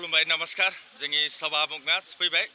खुलुमबाय नमस्कार जोंनि सभामुखआ सफैबाय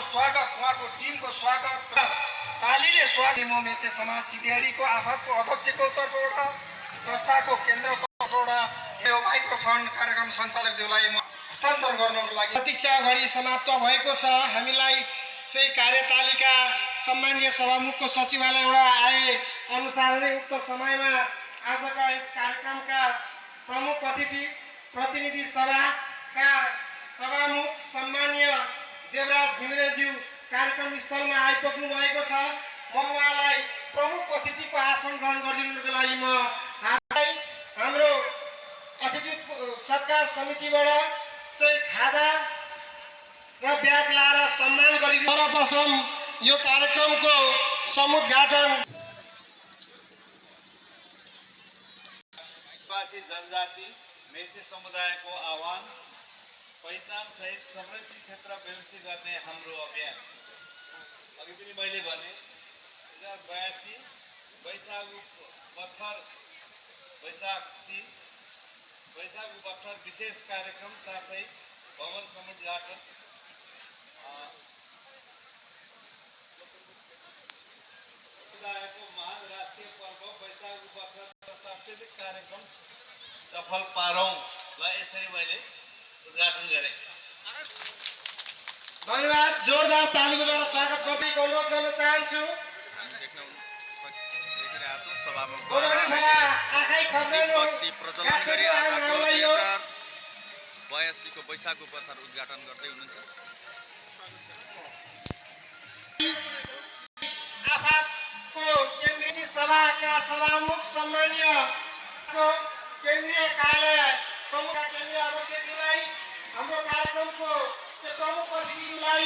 स्वागत उहाँको टिमको स्वागत तालीले स्वागत मेचे समाज सिबिआरको आफतको अध्यक्षको तर्फबाट संस्थाको केन्द्रको तर्फबाट यो माइक्रोफोन कार्यक्रम सञ्चालकज्यूलाई म हस्तान्तरण गर्नको लागि प्रतीक्षा घडी समाप्त भएको छ। हामीलाई चाहिँ कार्यतालिका सम्माननीय सभामुखको सचिवालयबाट आए अनुसार नै उक्त समयमा आजका यस कार्यक्रमका प्रमुख अतिथि प्रतिनिधि सभाका सभामुख सम्माननीय देवराज घिमिरेज्यू कार्यक्रम स्थलमा आइपुग्नु भएको छ। म उहाँलाई प्रमुख अतिथिको आसन ग्रहण गरिदिनुको लागि म हाम्रो अतिथि सत्कार समितिबाट चाहिँ खादा र ब्याज लाएर सम्मान गरिदिनु। सर्वप्रथम यो कार्यक्रमको समुद्घाटन आदिवासी जनजाति मेचे समुदायको आह्वान पहिचान सहित संरक्षित क्षेत्र व्यवस्थित गर्ने हाम्रो अभियान। अघि पनि मैले भने 2082 वैशाखु बत्थर विशेष कार्यक्रम साथै भवन समुद्घाटन समुदायको महान राष्ट्रिय पर्व वैशाखु बत्थर सांस्कृतिक कार्यक्रम सफल पारौँ ल यसरी मैले उद्घाटन गरे। धन्यवाद। जोरदार ताली बजाएर स्वागत गर्दै अनुरोध गर्न चाहन्छु। को वैशाखु बत्थर उद्घाटन गर्दै हुनुहुन्छ। आफातको केन्द्रीय सभाका सभामुख सम्मानीय केन्द्रीय कार्यालय समूहका केन्द्रीय अध्यक्षज्यूलाई हाम्रो कार्यक्रमको प्रमुख अतिथिज्यूलाई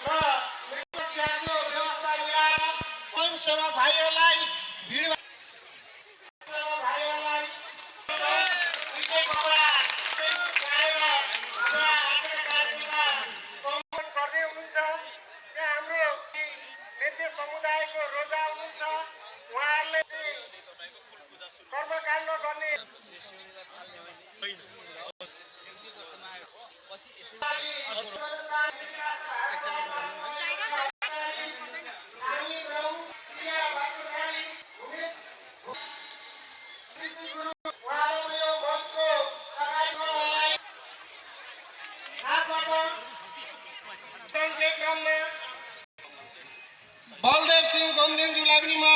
र सुरक्षाको व्यवस्था मिलाएर स्वयंसेवक भाइहरूलाई समुदायको रोजा हुनुहुन्छ। उहाँहरूले कर्मकाण्ड गर्ने बलदेव सिंह गोमदेवज्यूलाई पनि म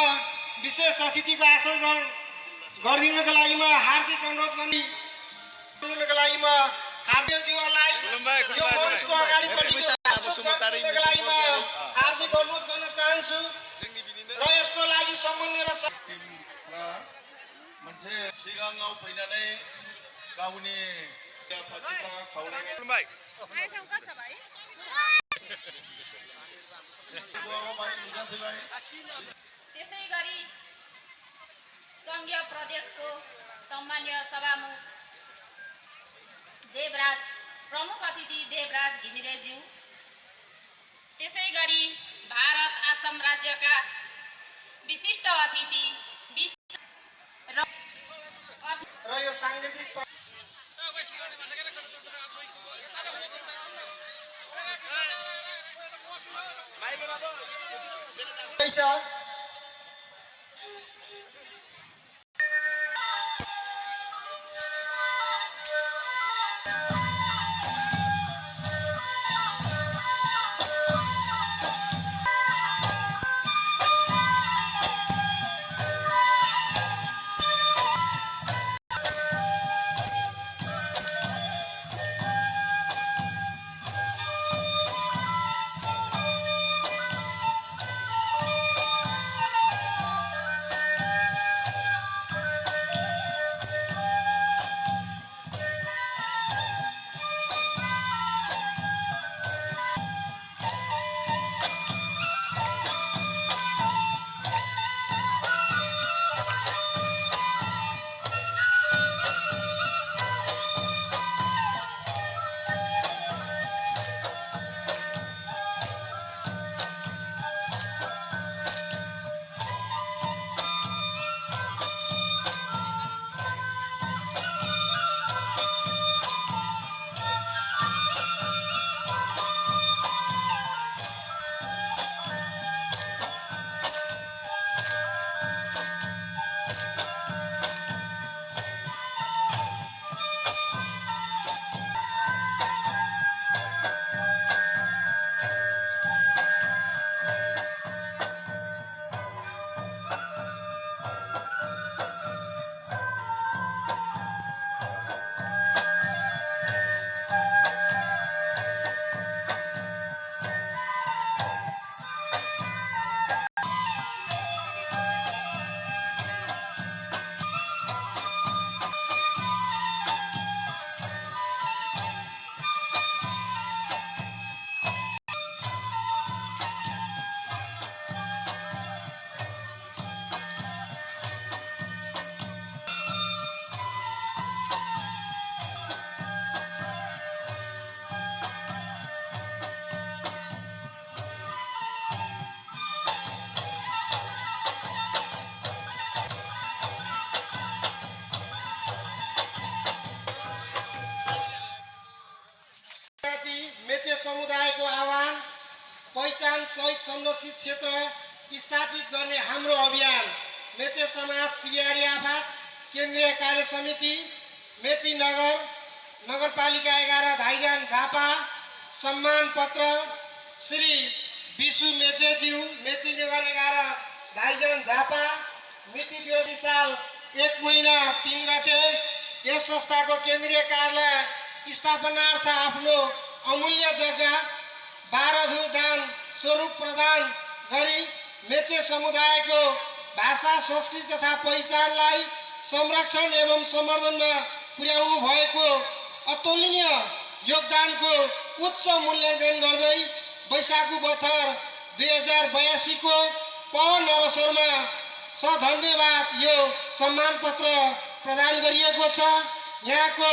विशेष अतिथिको आसन ग्रहण गरिदिनुको लागि म हार्दिक अनुरोध गर्नुको लागि म हार्दिकज्यूहरूलाई यो मञ्चको अगाडिपट्टि दिनुको लागि म हार्दिक अनुरोध गर्न चाहन्छु र यसको लागि समन्वय र मान्छे सिगाङाउ पहिनानै गाउने त्यसै गरी सङ्घीय प्रदेशको सम्मान्य सभामुख देवराज, प्रमुख अतिथि देवराज घिमिरेज्यू, त्यसै गरी भारत आसाम राज्यका विशिष्ट अतिथि र यो साङ्गीतिक पैसा मेचे समुदायको आह्वान पहिचान सहित संरक्षित क्षेत्र स्थापित गर्ने हाम्रो अभियान मेचे समाज सिबिआरी आफात केन्द्रीय कार्य समिति मेची नगरपालिका 11 धाइजान झापा सम्मान पत्र श्री विशु मेचेज्यू मेची नगर 11 धाइजान झापा मिति 2020 साल 1 महिना 3 गते यस संस्थाको केन्द्रीय कार्यालय स्थापनार्थ आफ्नो अमूल्य जग्गा 12 धु दान स्वरूप प्रदान गरी मेचे समुदायको भाषा संस्कृति तथा पहिचानलाई संरक्षण एवं सम्वर्धनमा पुर्याउनु भएको अतुलनीय योगदानको उच्च मूल्याङ्कन गर्दै वैशाखु बथर 2082 को पावन अवसरमा सधन्यवाद यो सम्मान पत्र प्रदान गरिएको छ। यहाँको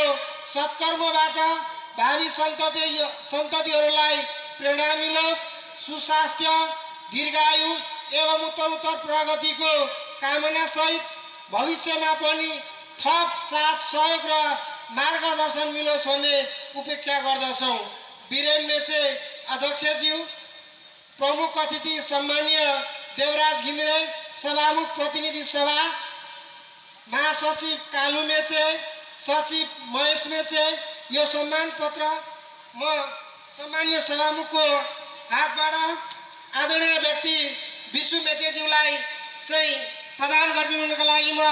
सत्कर्मबाट भावी सन्ततिहरूलाई प्रेरणा मिलोस्, सुस्वास्थ्य, दीर्घायु एवं उत्तरोत्तर प्रगतिको कामना सहित भविष्यमा पनि थप साथ सहयोग र मार्गदर्शन मिलोस् भन्ने उपेक्षा गर्दछौँ। वीरेन मेचे अध्यक्षज्यू, प्रमुख अतिथि सम्मान्य देवराज घिमिरे, सभामुख प्रतिनिधि सभा, महासचिव कालु मेचे, सचिव महेश मेचे, यो सम्मान पत्र म सम्मान्य सभामुखको हातबाट आदरणीय व्यक्ति विशु मेचेज्यूलाई चाहिँ प्रदान गरिदिनुको लागि म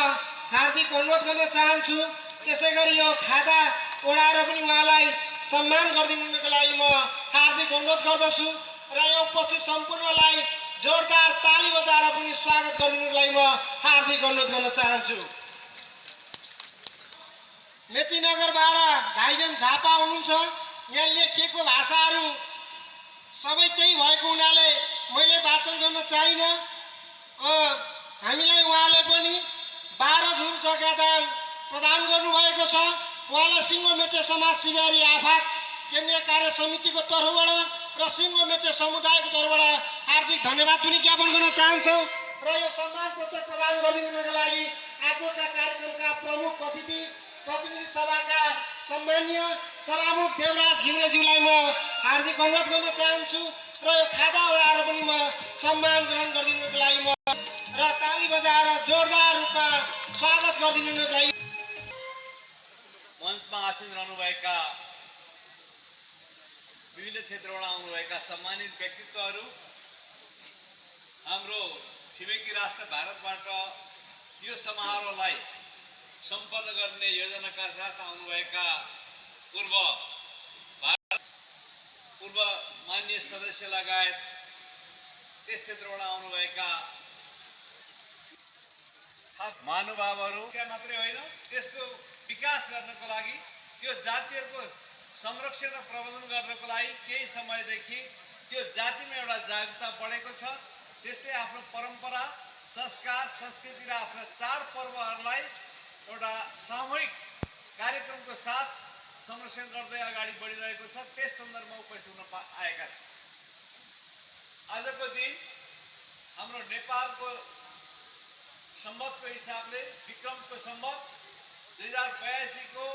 हार्दिक अनुरोध गर्न चाहन्छु। त्यसै गरी यो खाता ओढाएर पनि उहाँलाई सम्मान गरिदिनुको लागि म हार्दिक अनुरोध गर्दछु र यो उपस्थित सम्पूर्णलाई जोरदार ताली बजाएर पनि स्वागत गरिदिनुको लागि म हार्दिक अनुरोध गर्न चाहन्छु। मेची नगर 12 धाइजन झापा हुनुहुन्छ। यहाँ लेखिएको भाषाहरू सबै त्यही भएको हुनाले मैले वाचन गर्न चाहिनँ। हामीलाई उहाँले पनि 12 धुर जग्गादान प्रदान गर्नुभएको छ। उहाँलाई सिङ्गो मेचे समाज सिबिआरी आफात केन्द्रीय कार्य समितिको तर्फबाट र सिङ्गो मेचे समुदायको तर्फबाट हार्दिक धन्यवाद पनि ज्ञापन गर्न चाहन्छौँ। र यो सम्मान पत्र प्रदान गरिदिनुको लागि आजका कार्यक्रमका प्रमुख अतिथि प्रतिनिधि सभाका सम्माननीय सभामुख देवराज घिमिरेज्यूलाई म हार्दिक अनुरोध गर्न चाहन्छु र यो खादा ओडाएर पनि म सम्मान ग्रहण गरिदिनुको लागि म र ताली बजाएर जोरदार रूपमा स्वागत गरिदिनुको लागि मञ्चमा आसीन रहनुभएका विभिन्न क्षेत्रबाट आउनुभएका सम्मानित व्यक्तित्वहरू, हाम्रो छिमेकी राष्ट्र भारतबाट यो समारोहलाई सम्पन्न गर्ने योजनाका साथ आउनुभएका पूर्व मान्य सदस्य लगायत त्यस क्षेत्रबाट आउनुभएका खास महानुभावहरू मात्रै होइन, त्यसको विकास गर्नको लागि, त्यो जातिहरूको संरक्षण र प्रबन्धन गर्नको लागि केही समयदेखि त्यो जातिमा एउटा जागरुकता बढेको छ। त्यसले आफ्नो परम्परा, संस्कार, संस्कृति र आफ्ना चाडपर्वहरूलाई एउटा सामूहिक कार्यक्रमको साथ संरक्षण गर्दै अगाडि बढिरहेको छ। त्यस सन्दर्भमा उपस्थित हुन आएका छन्। आजको दिन हाम्रो नेपालको सम्वतको हिसाबले विक्रमको सम्वत 2082 को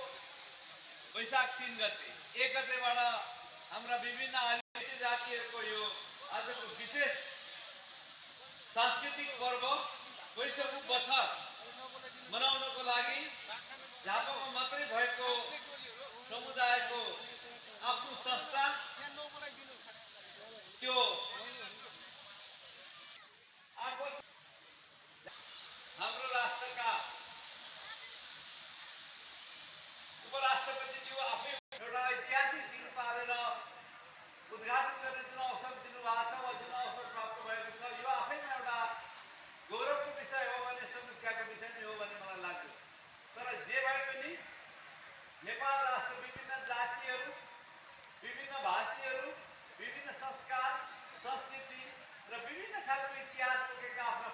वैशाख 3 गते 1 गतेबाट हाम्रा विभिन्न आदिवासी जातिहरूको यो आजको विशेष सांस्कृतिक पर्व वैशाखु बथर मनाउनको लागि झापामा मात्रै भएको समुदायको आफ्नो संस्था त्यो 8 वर्ष हाम्रो राष्ट्रका उपराष्ट्रपतिज्यू आफै एउटा ऐतिहासिक दिन पारेर उद्घाटन गर्ने जुन अवसर दिनुभएको छ वा जुन अवसर प्राप्त भएको छ, यो आफैमा एउटा गौरवको विषय हो भने समीक्षाको विषय नै हो भन्ने मलाई लाग्दछ। तर जे भए पनि नेपाल राष्ट्र विभिन्न जातिहरू, विभिन्न भाषीहरू, विभिन्न संस्कार, संस्कृति र विभिन्न खालको इतिहास बोकेका आफ्ना